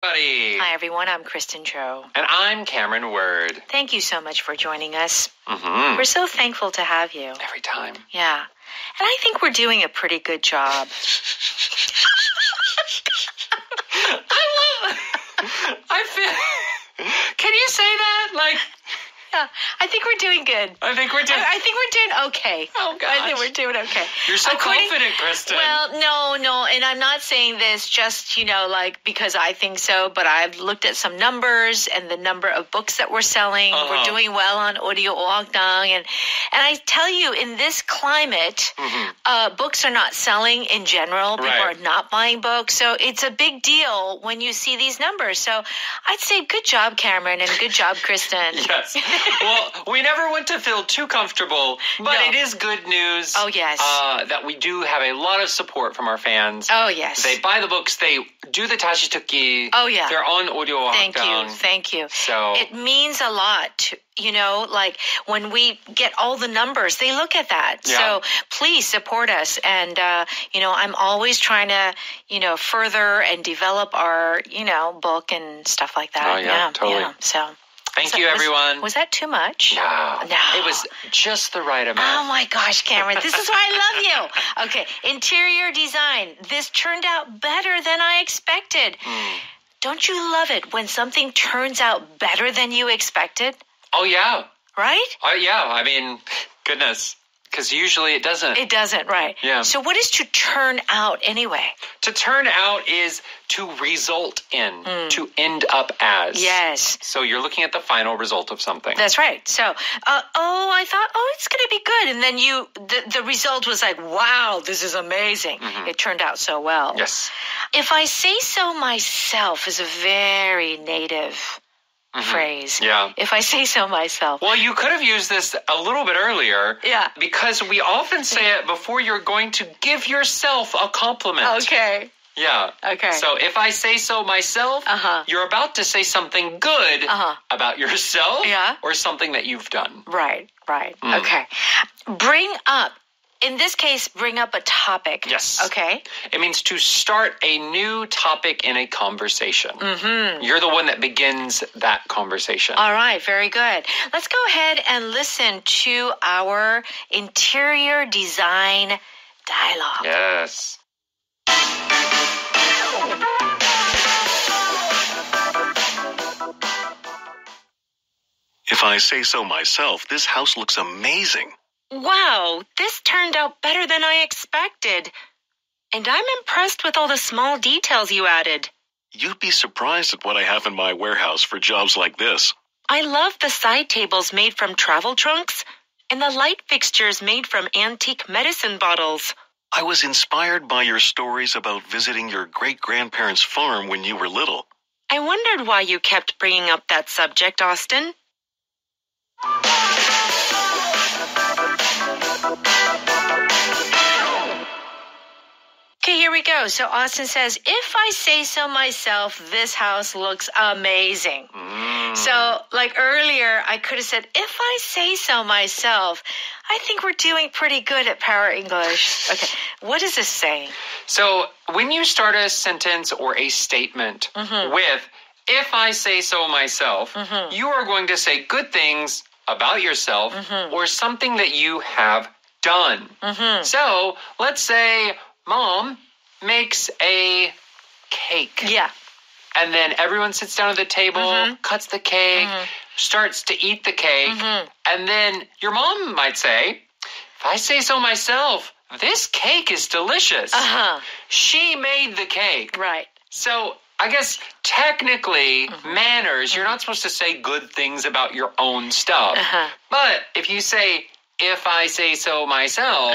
Buddy. Hi, everyone. I'm Kristen Cho. And I'm Cameron Word. Thank you so much for joining us. Mm-hmm. We're so thankful to have you. Every time. Yeah. And I think we're doing a pretty good job. I feel... Can you say that? Like... Yeah, I think we're doing good. I think we're doing... I think we're doing okay. Oh, gosh. I think we're doing okay. You're so confident, Kristen. Well, no, and I'm not saying this just, because I think so, but I've looked at some numbers and the number of books that we're selling. Uh-huh. We're doing well on audio 오학당, and I tell you, in this climate, books are not selling in general. People Right. are not buying books, so it's a big deal when you see these numbers. So I'd say good job, Cameron, and good job, Kristen. Yes. Well, we never want to feel too comfortable, but No. It is good news. Oh, yes. That we do have a lot of support from our fans. Oh, yes. They buy the books. They do the 다시 듣기. Oh, yeah. They're on audio Thank you. So It means a lot, like when we get all the numbers, they look at that. Yeah. So please support us. And, I'm always trying to, further and develop our, book and stuff like that. Oh, yeah, totally. Yeah. So. Thank you, everyone. Was that too much? No. No. It was just the right Oh amount. my gosh, Cameron, this is why I love you. Okay, interior design. This turned out better than I expected. Don't you love it when something turns out better than you expected? Oh, yeah. Right? Yeah. I mean, goodness. Because usually it doesn't. It doesn't, right? Yeah. So what is to turn out anyway? To turn out is to result in, to end up as. Yes. So you're looking at the final result of something. That's right. So, I thought, it's going to be good. And then the result was like, wow, this is amazing. It turned out so well. Yes. If I say so myself is a very native phrase. Yeah. If I say so myself. Well, you could have used this a little bit earlier. Yeah. Because we often say it before you're going to give yourself a compliment. Okay. Yeah. Okay. So if I say so myself, you're about to say something good about yourself or something that you've done. Right. Okay. Bring up. In this case, bring up a topic. Yes. Okay. It means to start a new topic in a conversation. You're the one that begins that conversation. All right. Very good. Let's go ahead and listen to our interior design dialogue. Yes. If I say so myself, this house looks amazing. Wow, this turned out better than I expected. And I'm impressed with all the small details you added. You'd be surprised at what I have in my warehouse for jobs like this. I love the side tables made from travel trunks and the light fixtures made from antique medicine bottles. I was inspired by your stories about visiting your great-grandparents' farm when you were little. I wondered why you kept bringing up that subject, Austin. Okay, here we go. So Austin says, if I say so myself, this house looks amazing. So like earlier, I could have said, if I say so myself, I think we're doing pretty good at Power English. Okay, what is this saying? So when you start a sentence or a statement with, if I say so myself, you are going to say good things about yourself or something that you have done. So let's say Mom makes a cake. Yeah. And then everyone sits down at the table, cuts the cake, starts to eat the cake. And then your mom might say, if I say so myself, this cake is delicious. She made the cake. Right. So I guess technically, manners, you're not supposed to say good things about your own stuff. But if you say, if I say so myself,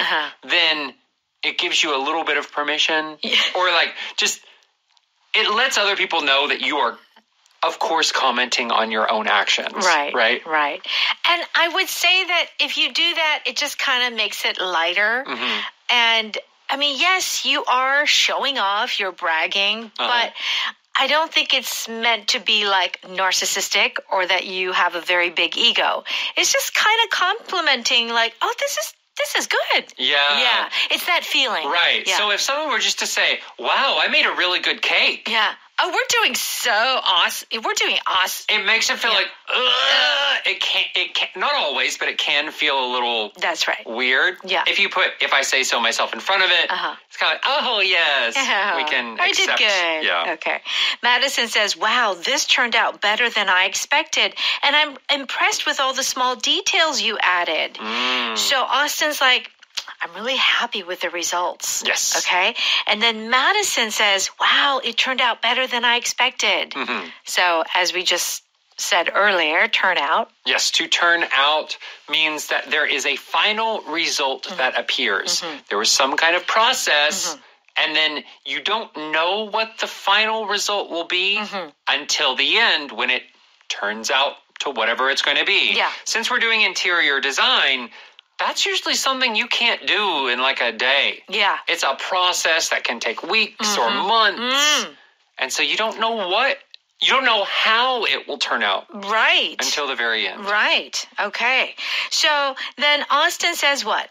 then it gives you a little bit of permission. Or it lets other people know that you are, of course, commenting on your own actions. Right. Right? And I would say that if you do that, it just kind of makes it lighter. And I mean, yes, you are showing off, you're bragging, but I don't think it's meant to be like narcissistic or that you have a very big ego. It's just kind of complimenting, like, oh, this is good. Yeah. It's that feeling. Right. Yeah. So if someone were just to say, wow, I made a really good cake. Yeah. Oh, we're doing so awesome. We're doing awesome. It makes it feel like, ugh. It can't, not always, but it can feel a little That's right. weird. Yeah. If I say so myself in front of it, it's kind of like, oh, yes, we can I accept. did good. Yeah. Okay. Madison says, wow, this turned out better than I expected. And I'm impressed with all the small details you added. So Austin's like, I'm really happy with the results. Yes. Okay. And then Madison says, wow, it turned out better than I expected. So as we just said earlier, turn out. Yes, to turn out means that there is a final result that appears. There was some kind of process, and then you don't know what the final result will be until the end when it turns out to whatever it's going to be. Yeah. Since we're doing interior design, that's usually something you can't do in like a day. Yeah. It's a process that can take weeks or months. And so you don't know how it will turn out. Right. Until the very end. Right. Okay. So then Austin says what?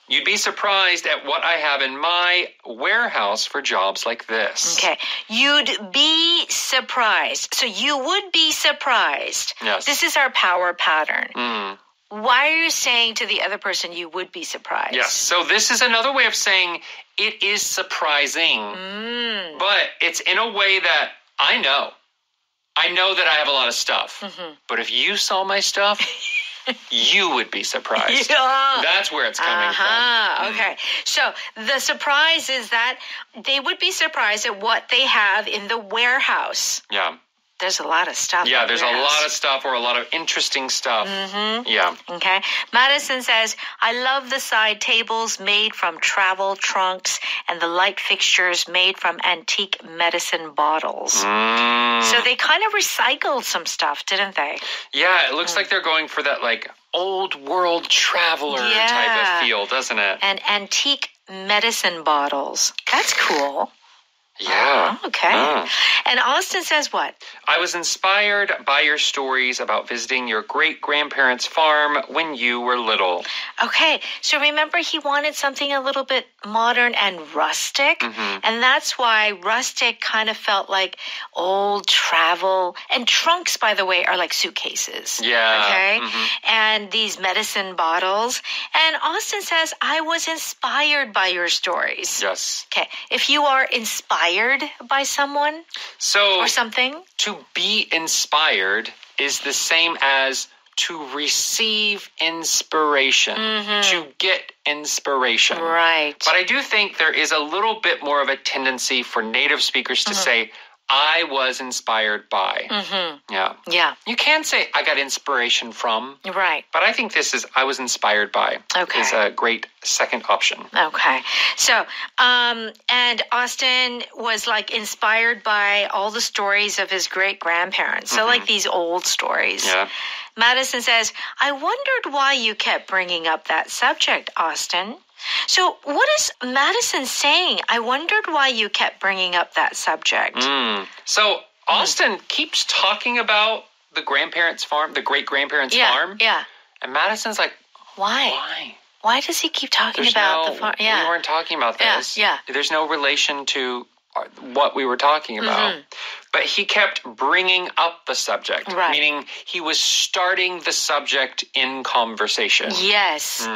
You'd be surprised at what I have in my warehouse for jobs like this. Okay. You'd be surprised. So you would be surprised. Yes. This is our power pattern. Why are you saying to the other person you would be surprised? Yes. So this is another way of saying it is surprising. But it's in a way that I know. I know that I have a lot of stuff. But if you saw my stuff, you would be surprised. That's where it's coming from. Okay. So the surprise is that they would be surprised at what they have in the warehouse. Yeah. There's a lot of stuff. Yeah, there's a lot of stuff or a lot of interesting stuff. Yeah. Okay. Madison says, I love the side tables made from travel trunks and the light fixtures made from antique medicine bottles. So they kind of recycled some stuff, didn't they? Yeah, it looks like they're going for that like old world traveler type of feel, doesn't it? And antique medicine bottles. That's cool. Yeah. Okay. And Austin says what? I was inspired by your stories about visiting your great-grandparents' farm when you were little. Okay. So remember he wanted something a little bit modern and rustic. And that's why rustic kind of felt like old travel. And trunks, by the way, are like suitcases. Yeah. Okay. And these medicine bottles. And Austin says, I was inspired by your stories. Yes. Okay. If you are inspired by someone or something? To be inspired is the same as to receive inspiration, to get inspiration. Right. But I do think there is a little bit more of a tendency for native speakers to say, I was inspired by. Yeah. Yeah. You can say, I got inspiration from. Right. But I think this is, I was inspired by, is a great second option. Okay. So, and Austin was like inspired by all the stories of his great-grandparents. So like these old stories. Yeah. Madison says, I wondered why you kept bringing up that subject, Austin. So what is Madison saying? I wondered why you kept bringing up that subject. So Austin keeps talking about the grandparents' farm, the great-grandparents' farm. Yeah. And Madison's like, why? Why does he keep talking about the farm? Yeah. We weren't talking about this. Yeah. There's no relation to what we were talking about. But he kept bringing up the subject, meaning he was starting the subject in conversation. Yes,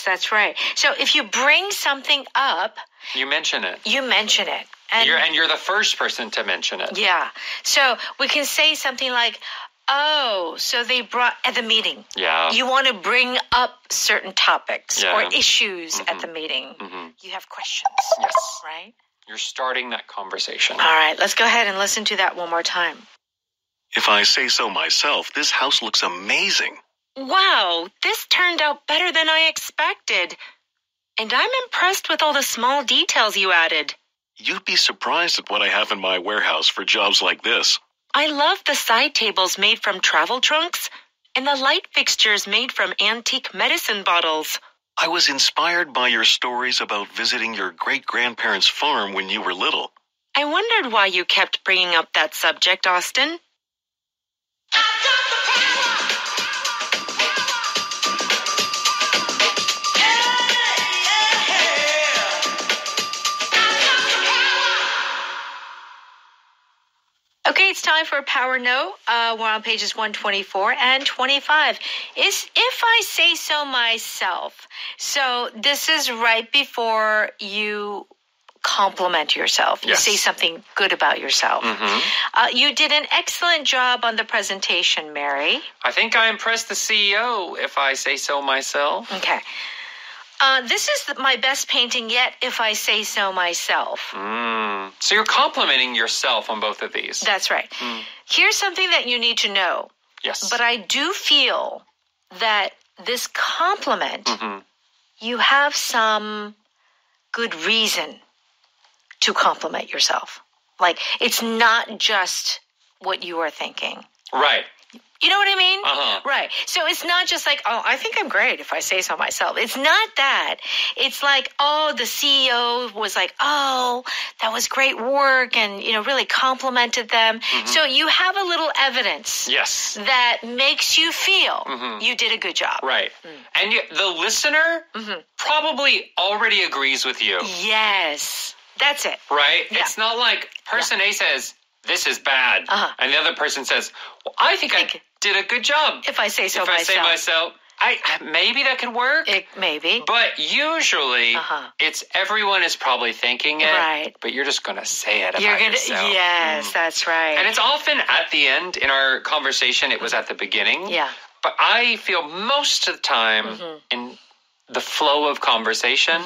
that's right. So if you bring something up, you mention it. And you're the first person to mention it. Yeah. So we can say something like, oh, so they brought at the meeting. Yeah. You want to bring up certain topics or issues at the meeting. You have questions. Yes. Right? You're starting that conversation. All right, let's go ahead and listen to that one more time. If I say so myself, this house looks amazing. Wow, this turned out better than I expected. And I'm impressed with all the small details you added. You'd be surprised at what I have in my warehouse for jobs like this. I love the side tables made from travel trunks and the light fixtures made from antique medicine bottles. I was inspired by your stories about visiting your great-grandparents' farm when you were little. I wondered why you kept bringing up that subject, Austin. time for a power note. We're on pages 124 and 25. Is if I say so myself. So this is right before you compliment yourself. You say something good about yourself. You did an excellent job on the presentation, Mary. I think I impressed the CEO, if I say so myself. Okay. This is my best painting yet, if I say so myself. So you're complimenting yourself on both of these. That's right. Here's something that you need to know. Yes. But I do feel that this compliment, you have some good reason to compliment yourself. Like, it's not just what you are thinking. Right. You know what I mean? Uh-huh. Right. So it's not just like, oh, I think I'm great if I say so myself. It's not that. It's like, oh, the CEO was like, oh, that was great work and, really complimented them. So you have a little evidence. Yes. That makes you feel you did a good job. Right. And the listener probably already agrees with you. Yes. That's it. Right? Yeah. It's not like person A says, this is bad. And the other person says, well, I think I did a good job. If I say so if myself. If I say myself, maybe that could work. Maybe. But usually, it's everyone is probably thinking it. Right. But you're just going to say it about yourself. Yes, that's right. And it's often at the end in our conversation. It was at the beginning. Yeah. But I feel most of the time in the flow of conversation,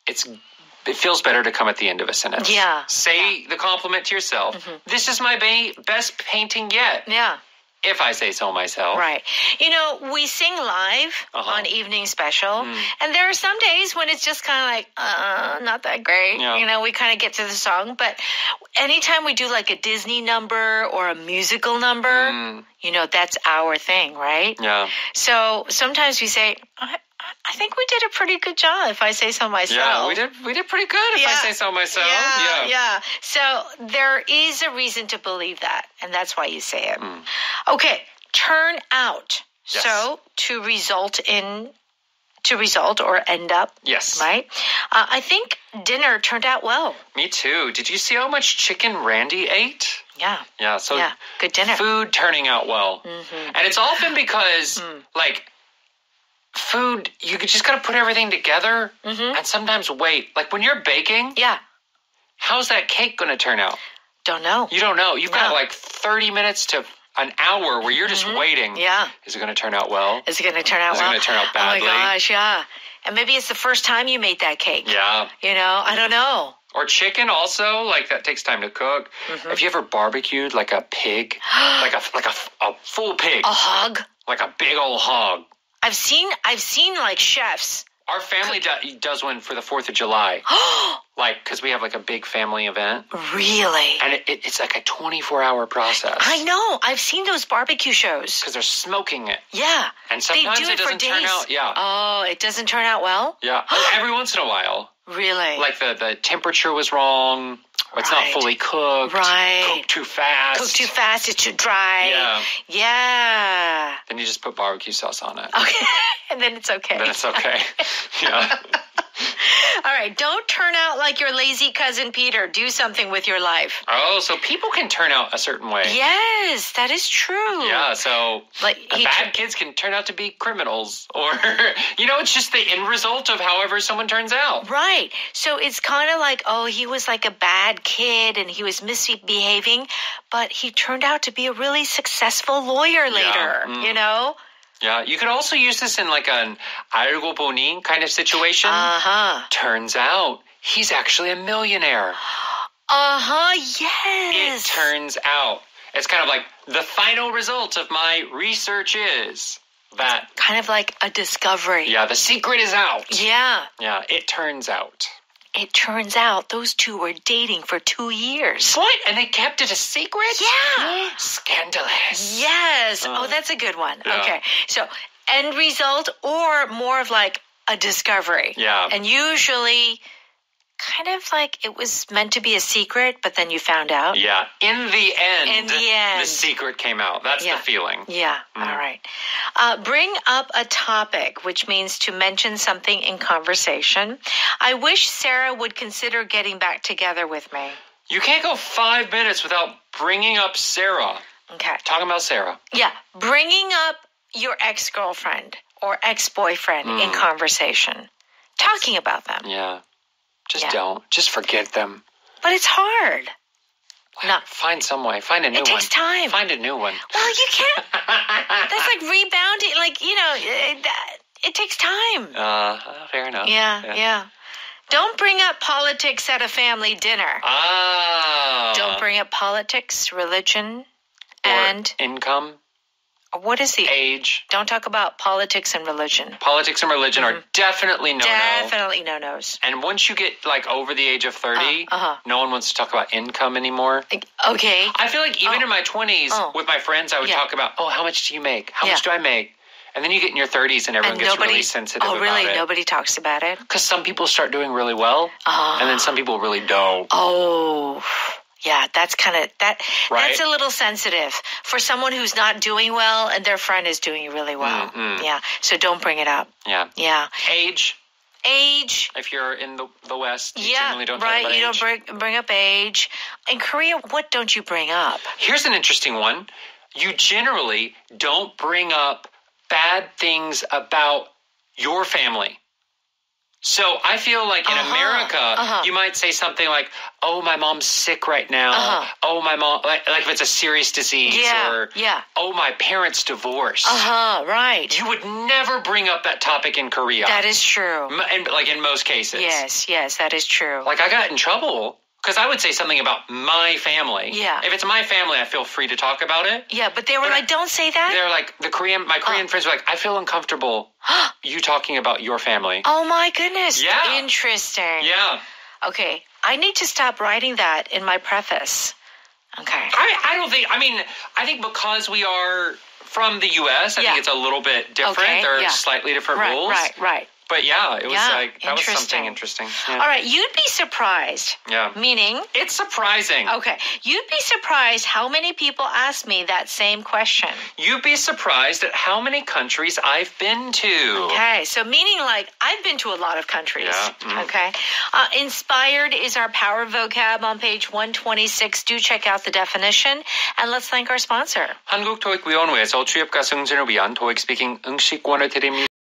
it feels better to come at the end of a sentence. Yeah. Say the compliment to yourself. This is my best painting yet. Yeah. If I say so myself. Right. We sing live on Evening Special, and there are some days when it's just kind of like, not that great. Yeah. We kind of get to the song, but anytime we do like a Disney number or a musical number, that's our thing, right? Yeah. So sometimes we say, I think we did a pretty good job, if I say so myself. Yeah, we did pretty good, if I say so myself. Yeah. So there is a reason to believe that, and that's why you say it. Okay, turn out. Yes. So to result or end up. Yes. Right? I think dinner turned out well. Me too. Did you see how much chicken Randy ate? Yeah. Yeah, so good dinner. Food turning out well. And it's often because, food, you just got to put everything together and sometimes wait. Like when you're baking, how's that cake going to turn out? Don't know. You don't know. You've got like 30 minutes to an hour where you're just waiting. Yeah. Is it going to turn out well? Is it going to turn out well? Is it going to turn out badly? Oh my gosh, yeah. And maybe it's the first time you made that cake. Yeah. I don't know. Or chicken also, like that takes time to cook. Have you ever barbecued like a pig? like a full pig. A hog? Like a big old hog. I've seen like chefs. Our family does one for the 4th of July. Because we have like a big family event. Really? And it's like a 24-hour process. I know. I've seen those barbecue shows. Because they're smoking it. Yeah. And sometimes it doesn't turn out. Yeah. Oh, it doesn't turn out well? Yeah. Every once in a while. Really? Like the temperature was wrong. Or it's not fully cooked. Right. Cooked too fast. Cooked too fast. It's too dry. Yeah. Yeah. Then you just put barbecue sauce on it. Okay. And then it's okay. Then it's okay. Yeah. All right. Don't turn out like your lazy cousin Peter. Do something with your life. Oh, so people can turn out a certain way. Yes, that is true. Yeah, so like bad kids can turn out to be criminals. Or, it's just the end result of however someone turns out. Right. So it's kind of like, he was like a bad kid and he was misbehaving, but he turned out to be a really successful lawyer later, Yeah, you could also use this in like an 알고 보니 kind of situation. Turns out he's actually a millionaire. Yes. It turns out. It's kind of like the final result of my research is that. It's kind of like a discovery. Yeah, the secret is out. Yeah. Yeah, it turns out. It turns out those two were dating for 2 years. What? And they kept it a secret? Yeah. Scandalous. Yes. That's a good one. Yeah. Okay. So end result or more of like a discovery. Yeah. And usually kind of like it was meant to be a secret, but then you found out. Yeah. In the end, the secret came out. That's the feeling. Yeah. All right. Bring up a topic, which means to mention something in conversation. I wish Sarah would consider getting back together with me. You can't go 5 minutes without bringing up Sarah. Okay. Talking about Sarah. Yeah. Bringing up your ex-girlfriend or ex-boyfriend in conversation. Talking about them. Yeah. Just don't. Just forget them. But it's hard. Find some way. Find a new one. It takes time. Find a new one. Well, you can't. That's like rebounding. Like, it takes time. Fair enough. Yeah. Don't bring up politics at a family dinner. Don't bring up politics, religion, and income. What is the age? Don't talk about politics and religion. Politics and religion are definitely no-no. Definitely no-nos. And once you get like over the age of 30, no one wants to talk about income anymore. Okay. I feel like even in my 20s with my friends, I would talk about, how much do you make? How much do I make? And then you get in your 30s and everyone gets really sensitive about it. Oh, really? Nobody talks about it? Because some people start doing really well, and then some people really don't. Oh, yeah, that's kind of, right? That's a little sensitive for someone who's not doing well and their friend is doing really well. Mm-hmm. Yeah, so don't bring it up. Yeah. Age. If you're in the West, you generally don't talk about age. You don't bring up age. In Korea, what don't you bring up? Here's an interesting one. You generally don't bring up bad things about your family. So I feel like in America, you might say something like, oh, my mom's sick right now. Oh, my mom, like if it's a serious disease. Or, oh, my parents divorced. Right. You would never bring up that topic in Korea. That is true. And like in most cases. Yes, that is true. Like I got in trouble because I would say something about my family. Yeah. If it's my family, I feel free to talk about it. Yeah, but they were like, don't say that. They're like, my Korean friends were like, I feel uncomfortable you talking about your family. Oh my goodness. Yeah. Interesting. Yeah. Okay. I need to stop writing that in my preface. Okay. I think because we are from the U.S., I think it's a little bit different. Okay. There are slightly different rules. Right. But it was that was something interesting. Yeah. All right, you'd be surprised. Yeah. Meaning? It's surprising. Okay. You'd be surprised how many people ask me that same question. You'd be surprised at how many countries I've been to. Okay. So meaning like I've been to a lot of countries. Yeah. Okay. Inspired is our power vocab on page 126. Do check out the definition. And let's thank our sponsor. 한국토익위원회에서 취업과 승진을 위한 토익 스피킹 응시권을 드립니다.